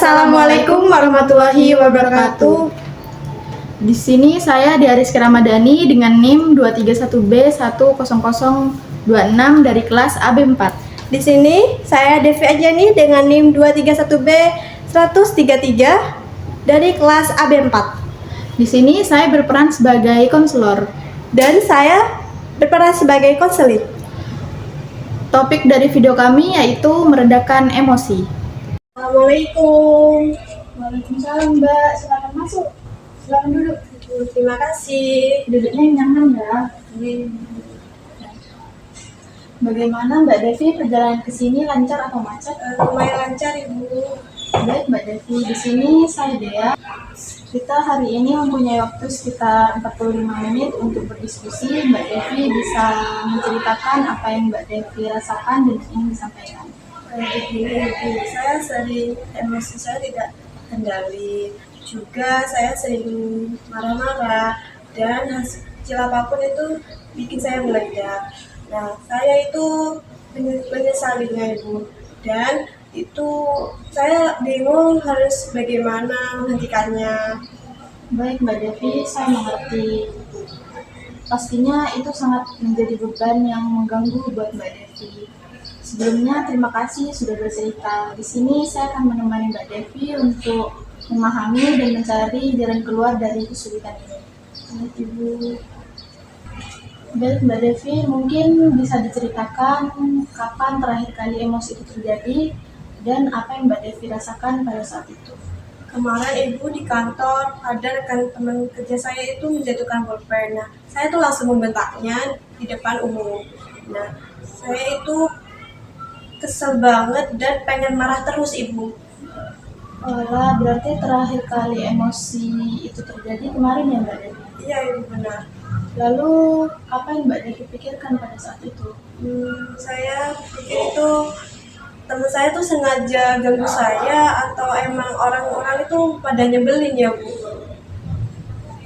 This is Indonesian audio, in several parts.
Assalamualaikum warahmatullahi wabarakatuh. Di sini saya Diariski Ramadhani dengan NIM 231B10026 dari kelas AB4. Di sini saya Devi Ajani dengan NIM 231B133 dari kelas AB4. Di sini saya berperan sebagai konselor Dan saya berperan sebagai konseling. Topik dari video kami yaitu meredakan emosi. Assalamualaikum. Waalaikumsalam Mbak, silakan masuk. Silakan duduk. Terima kasih. Duduknya yang nyaman ya. Bagaimana Mbak Devi perjalanan ke sini, lancar atau macet? Lumayan lancar, Ibu. Baik Mbak Devi, di sini saya Dea. Kita hari ini mempunyai waktu sekitar 45 menit untuk berdiskusi. Mbak Devi bisa menceritakan apa yang Mbak Devi rasakan dan ingin disampaikan. Saya sering emosi saya tidak kendali. Juga saya sering marah-marah dan hasil apapun itu bikin saya meledak. Nah, saya itu menyesalinya, Ibu. Dan itu saya bingung harus bagaimana menghentikannya. Baik Mbak Devi, saya mengerti. Pastinya itu sangat menjadi beban yang mengganggu buat Mbak Devi. Sebelumnya terima kasih sudah bercerita. Di sini saya akan menemani Mbak Devi untuk memahami dan mencari jalan keluar dari kesulitan ini. Ibu, Baik Mbak Devi, mungkin bisa diceritakan kapan terakhir kali emosi itu terjadi dan apa yang Mbak Devi rasakan pada saat itu. kemarin Ibu di kantor ada rekan teman kerja saya itu menjatuhkan pulpen. Nah, saya tuh langsung membentaknya di depan umum. Nah, saya itu kesel banget dan pengen marah terus, Ibu. Olah, berarti terakhir kali emosi itu terjadi kemarin ya Mbak Devi? Iya, Ibu, benar. Lalu apa yang Mbak Devi pikirkan pada saat itu? Saya pikir itu teman saya tuh sengaja ganggu saya atau emang orang-orang itu pada nyebelin ya, Bu.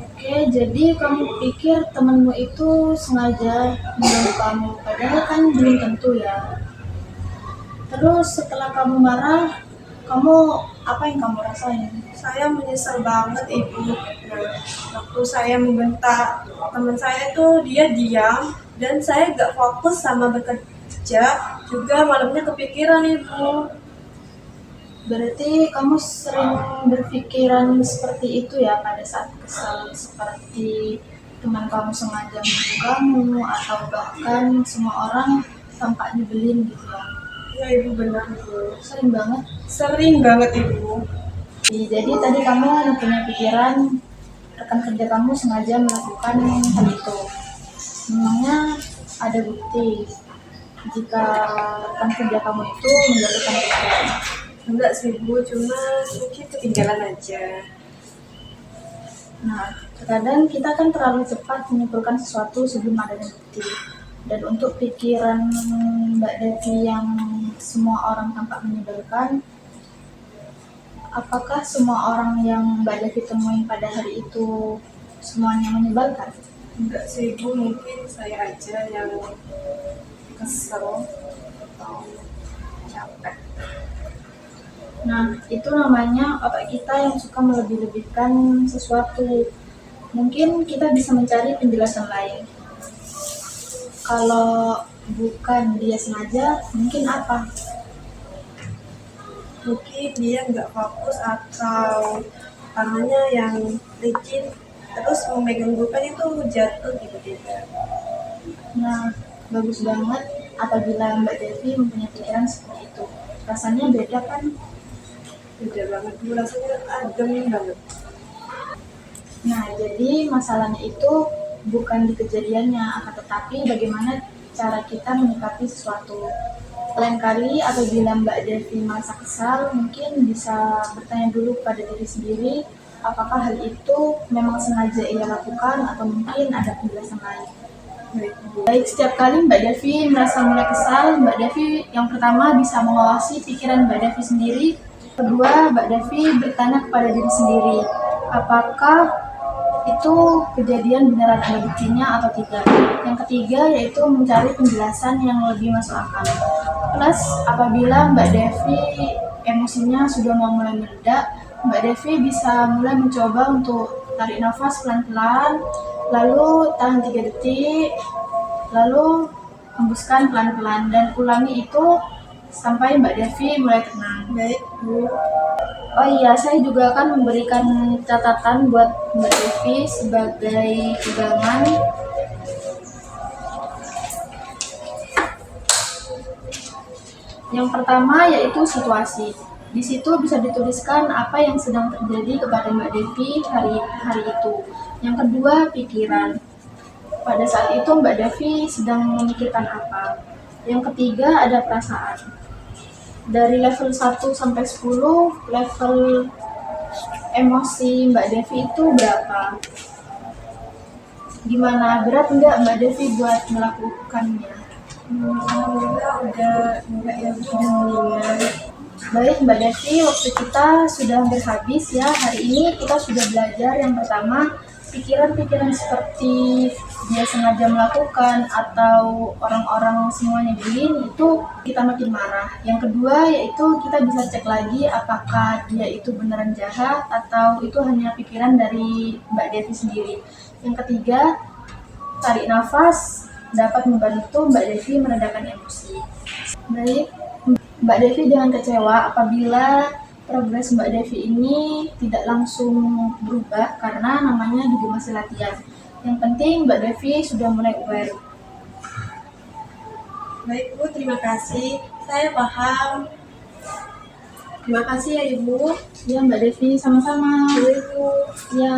Oke, jadi kamu pikir temenmu itu sengaja mengganggu kamu, padahal kan belum tentu ya. Terus setelah kamu marah, apa yang kamu rasain? Saya menyesal banget, Ibu. Nah, waktu saya membentak teman saya tuh dia diam dan saya gak fokus sama bekerja, juga malamnya kepikiran, Ibu. Berarti kamu sering berpikiran seperti itu ya pada saat kesal, seperti teman kamu sengaja mengganggu kamu atau bahkan semua orang tampak nyebelin gitu ya. Ya, Ibu, benar, Ibu. Sering banget. Sering banget, Ibu. Jadi tadi kamu punya pikiran rekan kerja kamu sengaja melakukan hal itu. Memangnya ada bukti jika rekan kerja kamu itu menjatuhkan pulpen? Enggak sih, Bu, cuma mungkin ketinggalan aja. Nah, terkadang kita kan terlalu cepat menyimpulkan sesuatu sebelum ada bukti. Dan untuk pikiran Mbak Devi yang semua orang tampak menyebalkan, apakah semua orang yang Mbak Devi temuin pada hari itu semuanya menyebalkan? Enggak sih, Bu, mungkin saya aja yang kesel atau capek. Nah, itu namanya otak kita yang suka melebih-lebihkan sesuatu. Mungkin kita bisa mencari penjelasan lain. Kalau bukan dia sengaja, mungkin apa? Mungkin dia nggak fokus atau tangannya yang licin terus memegang pulpen itu jatuh tiba-tiba. Nah, bagus banget apabila Mbak Devi mempunyai pikiran seperti itu. Rasanya beda kan? Beda banget, Bu, rasanya adem banget. Nah, jadi masalahnya itu bukan di kejadiannya, akan tetapi bagaimana cara kita menyikapi sesuatu. Lain kali apabila Mbak Devi merasa kesal, mungkin bisa bertanya dulu pada diri sendiri, apakah hal itu memang sengaja ia lakukan atau mungkin ada penjelasan lain. Baik, setiap kali Mbak Devi merasa mulai kesal, Mbak Devi yang pertama bisa mengawasi pikiran Mbak Devi sendiri. Kedua, Mbak Devi bertanya kepada diri sendiri, apakah itu kejadian beneran ada buktinya atau tidak. Yang ketiga yaitu mencari penjelasan yang lebih masuk akal. Plus apabila Mbak Devi emosinya sudah mau mulai meledak, Mbak Devi bisa mulai mencoba untuk tarik nafas pelan-pelan, lalu tahan 3 detik, lalu hembuskan pelan-pelan, dan ulangi itu sampai Mbak Devi mulai tenang. Baik, Bu. Oh iya, saya juga akan memberikan catatan buat Mbak Devi sebagai pegangan. Yang pertama yaitu situasi. Di situ bisa dituliskan apa yang sedang terjadi kepada Mbak Devi hari itu. Yang kedua, pikiran. Pada saat itu Mbak Devi sedang memikirkan apa. Yang ketiga, ada perasaan. Dari level 1 sampai 10, level emosi Mbak Devi itu berapa? Gimana, berat enggak Mbak Devi buat melakukannya? Alhamdulillah udah enggak ya, udah mendingan. Baik Mbak Devi, waktu kita sudah hampir habis ya. Hari ini kita sudah belajar yang pertama, pikiran-pikiran seperti dia sengaja melakukan atau orang-orang semuanya nyebelin itu kita makin marah. Yang kedua yaitu kita bisa cek lagi apakah dia itu beneran jahat atau itu hanya pikiran dari Mbak Devi sendiri. Yang ketiga, tarik nafas dapat membantu Mbak Devi meredakan emosi. Baik, Mbak Devi jangan kecewa apabila progres Mbak Devi ini tidak langsung berubah karena namanya juga masih latihan. Yang penting Mbak Devi sudah mulai aware. Baik, Bu, terima kasih. Saya paham. Terima kasih ya, Ibu. Ya Mbak Devi, sama-sama. Ibu. Ya.